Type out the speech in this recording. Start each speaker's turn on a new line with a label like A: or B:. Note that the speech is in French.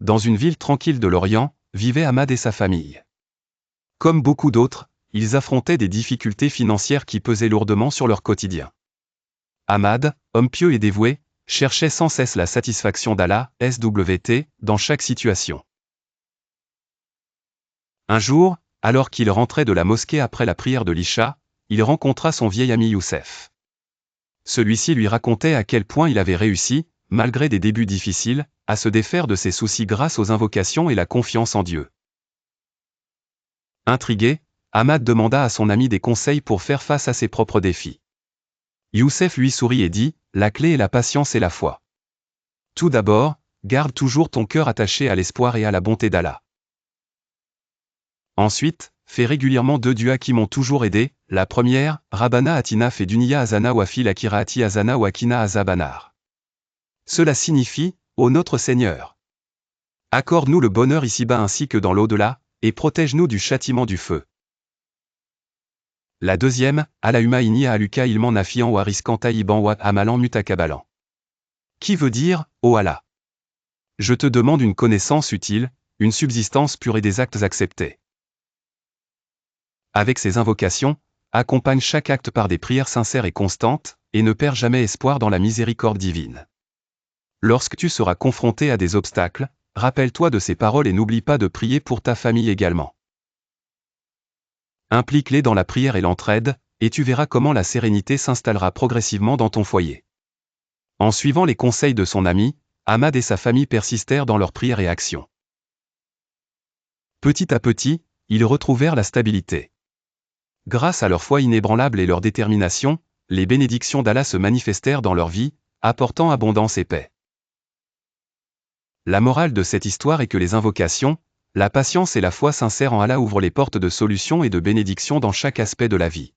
A: dans une ville tranquille de l'Orient, vivaient Ahmad et sa famille. Comme beaucoup d'autres, ils affrontaient des difficultés financières qui pesaient lourdement sur leur quotidien. Ahmad, homme pieux et dévoué, cherchait sans cesse la satisfaction d'Allah, SWT, dans chaque situation. Un jour, alors qu'il rentrait de la mosquée après la prière de l'Isha, il rencontra son vieil ami Youssef. Celui-ci lui racontait à quel point il avait réussi, malgré des débuts difficiles, à se défaire de ses soucis grâce aux invocations et la confiance en Dieu. Intrigué, Ahmad demanda à son ami des conseils pour faire face à ses propres défis. Youssef lui sourit et dit, « La clé est la patience et la foi. Tout d'abord, garde toujours ton cœur attaché à l'espoir et à la bonté d'Allah. Ensuite, fais régulièrement 2 duas qui m'ont toujours aidé. La première, Rabbana Atina fait dunya azana wa fil akiraati azana wa kina azabanar. Cela signifie, ô notre Seigneur, accorde-nous le bonheur ici-bas ainsi que dans l'au-delà, et protège-nous du châtiment du feu. La deuxième, Allahumma inni aluka ilman nafian wa riskan taïban wa amalan mutakabalan. Qui veut dire, ô Allah, je te demande une connaissance utile, une subsistance pure et des actes acceptés. Avec ces invocations, accompagne chaque acte par des prières sincères et constantes, et ne perds jamais espoir dans la miséricorde divine. Lorsque tu seras confronté à des obstacles, rappelle-toi de ces paroles et n'oublie pas de prier pour ta famille également. Implique-les dans la prière et l'entraide, et tu verras comment la sérénité s'installera progressivement dans ton foyer. En suivant les conseils de son ami, Ahmad et sa famille persistèrent dans leurs prières et actions. Petit à petit, ils retrouvèrent la stabilité. Grâce à leur foi inébranlable et leur détermination, les bénédictions d'Allah se manifestèrent dans leur vie, apportant abondance et paix. La morale de cette histoire est que les invocations, la patience et la foi sincère en Allah ouvrent les portes de solutions et de bénédictions dans chaque aspect de la vie.